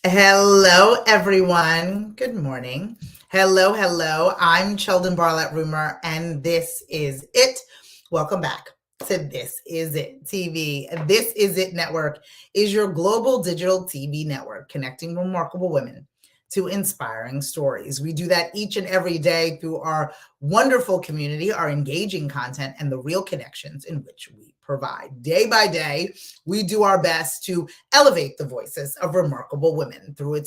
Hello, everyone. Good morning. Hello, hello. I'm Cheldin Barlattt Rumer, and this is it. Welcome back to This Is It TV. This Is It Network is your global digital TV network connecting remarkable women to inspiring stories. We do that each and every day through our wonderful community, our engaging content, and the real connections in which we provide. Day by day, we do our best to elevate the voices of remarkable women through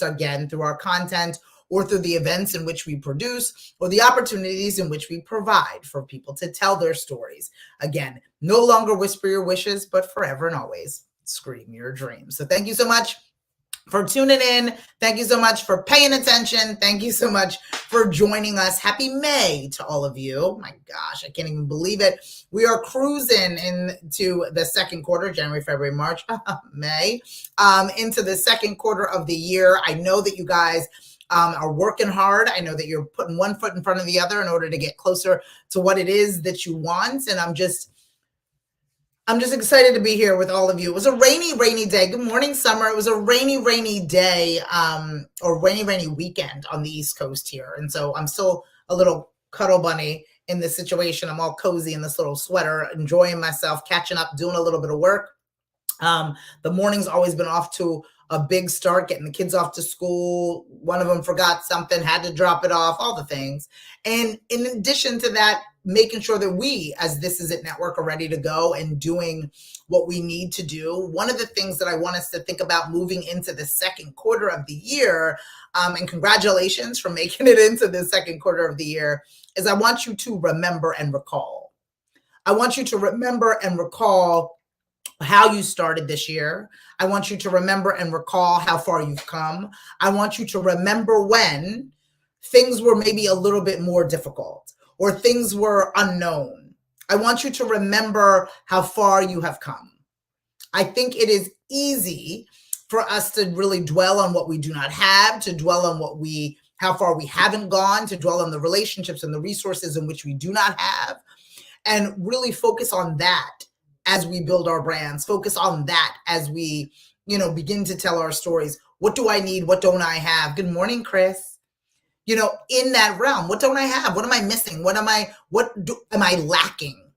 our content or through the events in which we produce or the opportunities in which we provide for people to tell their stories. Again, no longer whisper your wishes, but forever and always scream your dreams. So thank you so much for tuning in. Thank you so much for paying attention. Thank you so much for joining us. Happy May to all of you. My gosh, I can't even believe it. We are cruising into the second quarter, January, February, March, May, into the second quarter of the year. I know that you guys are working hard. I know that you're putting one foot in front of the other in order to get closer to what it is that you want. And I'm just excited to be here with all of you. It was a rainy day. Good morning, summer. It was a rainy day, or rainy weekend on the East Coast here. And so I'm still a little cuddle bunny in this situation. I'm all cozy in this little sweater, enjoying myself, catching up, doing a little bit of work. The morning's always been off to a big start, getting the kids off to school. One of them forgot something, had to drop it off, all the things. And in addition to that, making sure that we, as This Is It Network, are ready to go and doing what we need to do. One of the things that I want us to think about moving into the second quarter of the year, and congratulations for making it into the second quarter of the year, is I want you to remember and recall. I want you to remember and recall how you started this year. I want you to remember and recall how far you've come. I want you to remember when things were maybe a little bit more difficult or things were unknown. I want you to remember how far you have come. I think it is easy for us to really dwell on what we do not have, to dwell on how far we haven't gone, to dwell on the relationships and the resources in which we do not have, and really focus on that as we build our brands, focus on that as we, begin to tell our stories. What do I need? What don't I have? Good morning, Chris. In that realm, what don't I have? What am I missing? What am I lacking?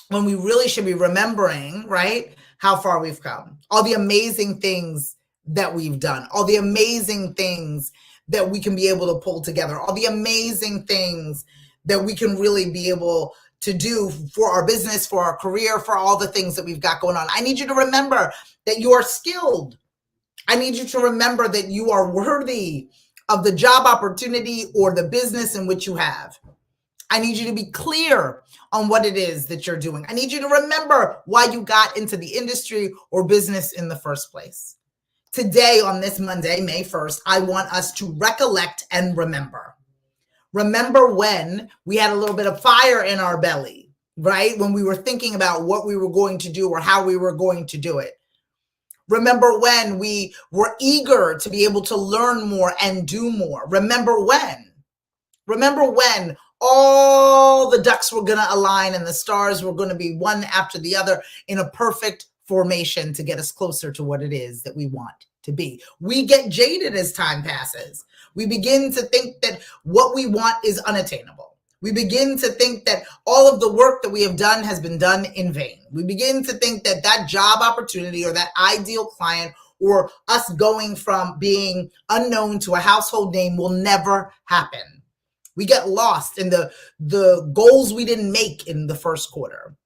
When we really should be remembering, right, how far we've come, all the amazing things that we've done, all the amazing things that we can be able to pull together, all the amazing things that we can really be able to do for our business, for our career, for all the things that we've got going on. I need you to remember that you are skilled. I need you to remember that you are worthy of the job opportunity or the business in which you have. I need you to be clear on what it is that you're doing. I need you to remember why you got into the industry or business in the first place. Today, on this Monday, May 1st, I want us to recollect and remember. Remember when we had a little bit of fire in our belly, right? When we were thinking about what we were going to do or how we were going to do it. Remember when we were eager to be able to learn more and do more. Remember when all the ducks were going to align and the stars were going to be one after the other in a perfect formation to get us closer to what it is that we want to be. We get jaded as time passes. We begin to think that what we want is unattainable. We begin to think that all of the work that we have done has been done in vain. We begin to think that that job opportunity or that ideal client or us going from being unknown to a household name will never happen. We get lost in the goals we didn't make in the first quarter.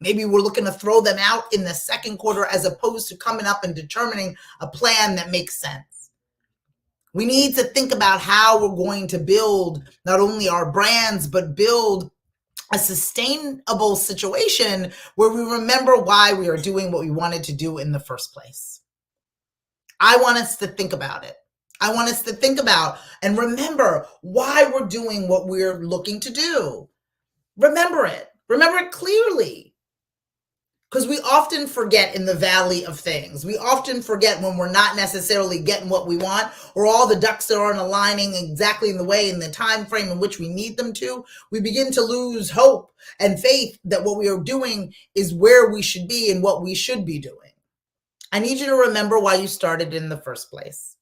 Maybe we're looking to throw them out in the second quarter as opposed to coming up and determining a plan that makes sense. We need to think about how we're going to build not only our brands, but build a sustainable situation where we remember why we are doing what we wanted to do in the first place. I want us to think about it. I want us to think about and remember why we're doing what we're looking to do. Remember it. Remember it clearly. Because we often forget in the valley of things. We often forget when we're not necessarily getting what we want or all the ducks that aren't aligning exactly in the way in the time frame in which we need them to. We begin to lose hope and faith that what we are doing is where we should be and what we should be doing. I need you to remember why you started in the first place.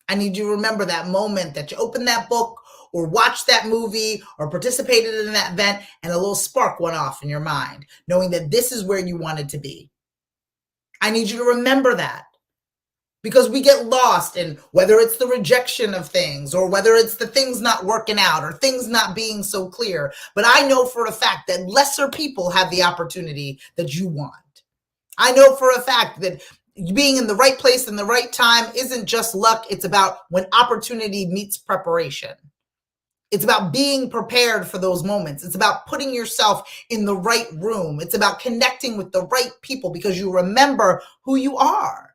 I need you to remember that moment that you opened that book or watched that movie or participated in that event and a little spark went off in your mind, knowing that this is where you wanted to be. I need you to remember that, because we get lost in whether it's the rejection of things or whether it's the things not working out or things not being so clear. But I know for a fact that lesser people have the opportunity that you want. I know for a fact that being in the right place in the right time isn't just luck. It's about when opportunity meets preparation. It's about being prepared for those moments. It's about putting yourself in the right room. It's about connecting with the right people because you remember who you are.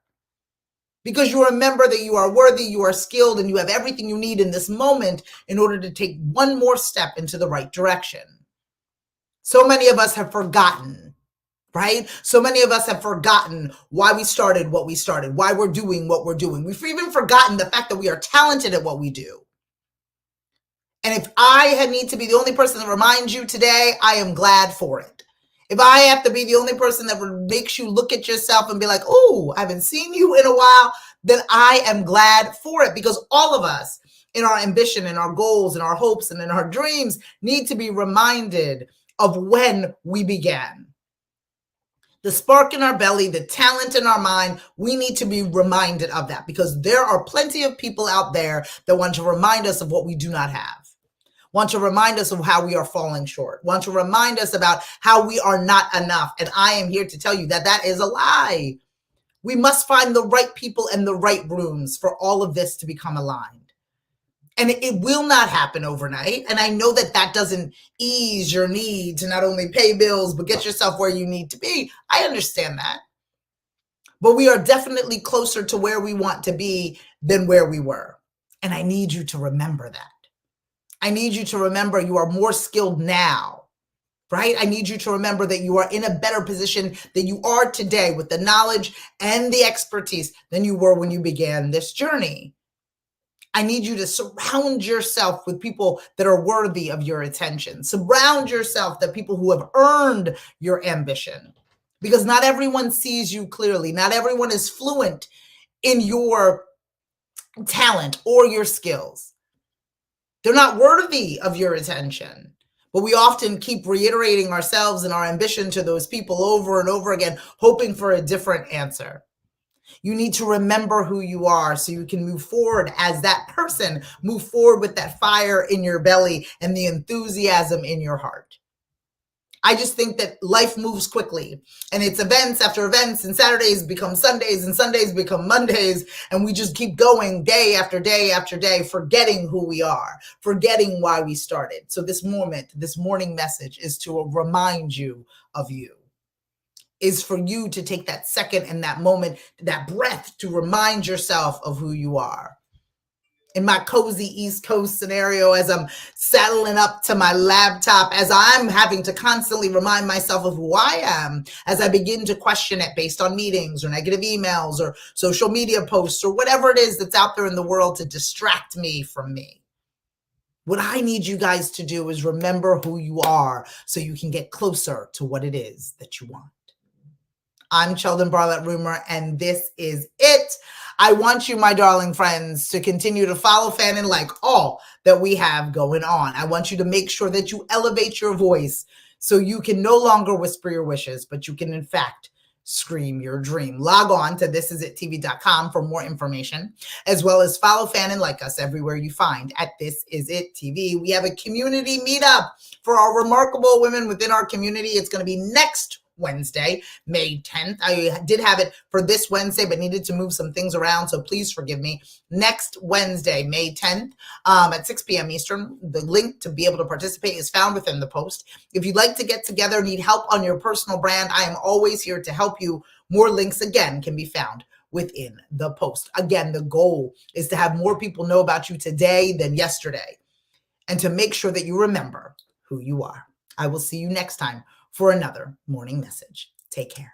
Because you remember that you are worthy, you are skilled, and you have everything you need in this moment in order to take one more step into the right direction. So many of us have forgotten, right? So many of us have forgotten why we started what we started, why we're doing what we're doing. We've even forgotten the fact that we are talented at what we do. And if I need to be the only person that reminds you today, I am glad for it. If I have to be the only person that makes you look at yourself and be like, oh, I haven't seen you in a while, then I am glad for it, because all of us in our ambition and our goals and our hopes and in our dreams need to be reminded of when we began. The spark in our belly, the talent in our mind, we need to be reminded of that, because there are plenty of people out there that want to remind us of what we do not have. Want to remind us of how we are falling short, want to remind us about how we are not enough. And I am here to tell you that that is a lie. We must find the right people and the right rooms for all of this to become aligned. And it will not happen overnight. And I know that that doesn't ease your need to not only pay bills, but get yourself where you need to be. I understand that. But we are definitely closer to where we want to be than where we were. And I need you to remember that. I need you to remember you are more skilled now, right? I need you to remember that you are in a better position than you are today with the knowledge and the expertise than you were when you began this journey. I need you to surround yourself with people that are worthy of your attention. Surround yourself with people who have earned your ambition, because not everyone sees you clearly. Not everyone is fluent in your talent or your skills. They're not worthy of your attention. But we often keep reiterating ourselves and our ambition to those people over and over again, hoping for a different answer. You need to remember who you are so you can move forward as that person, move forward with that fire in your belly and the enthusiasm in your heart. I just think that life moves quickly, and it's events after events, and Saturdays become Sundays and Sundays become Mondays. And we just keep going day after day after day, forgetting who we are, forgetting why we started. So this morning message is to remind you of you, is for you to take that second and that moment, that breath, to remind yourself of who you are. In my cozy East Coast scenario, as I'm saddling up to my laptop, as I'm having to constantly remind myself of who I am, as I begin to question it based on meetings or negative emails or social media posts or whatever it is that's out there in the world to distract me from me. What I need you guys to do is remember who you are so you can get closer to what it is that you want. I'm Cheldin Barlattt Rumer, and this is it. I want you, my darling friends, to continue to follow, fan, and like all that we have going on. I want you to make sure that you elevate your voice so you can no longer whisper your wishes, but you can, in fact, scream your dream. Log on to thisisit.tv.com for more information, as well as follow, fan, and like us everywhere you find at This Is It TV. We have a community meetup for our remarkable women within our community. It's going to be next Wednesday, May 10th. I did have it for this Wednesday, but needed to move some things around, so please forgive me. Next Wednesday, May 10th, at 6 p.m. Eastern. The link to be able to participate is found within the post. If you'd like to get together, need help on your personal brand, I am always here to help you. More links, again, can be found within the post. Again, the goal is to have more people know about you today than yesterday, and to make sure that you remember who you are. I will see you next time for another morning message. Take care.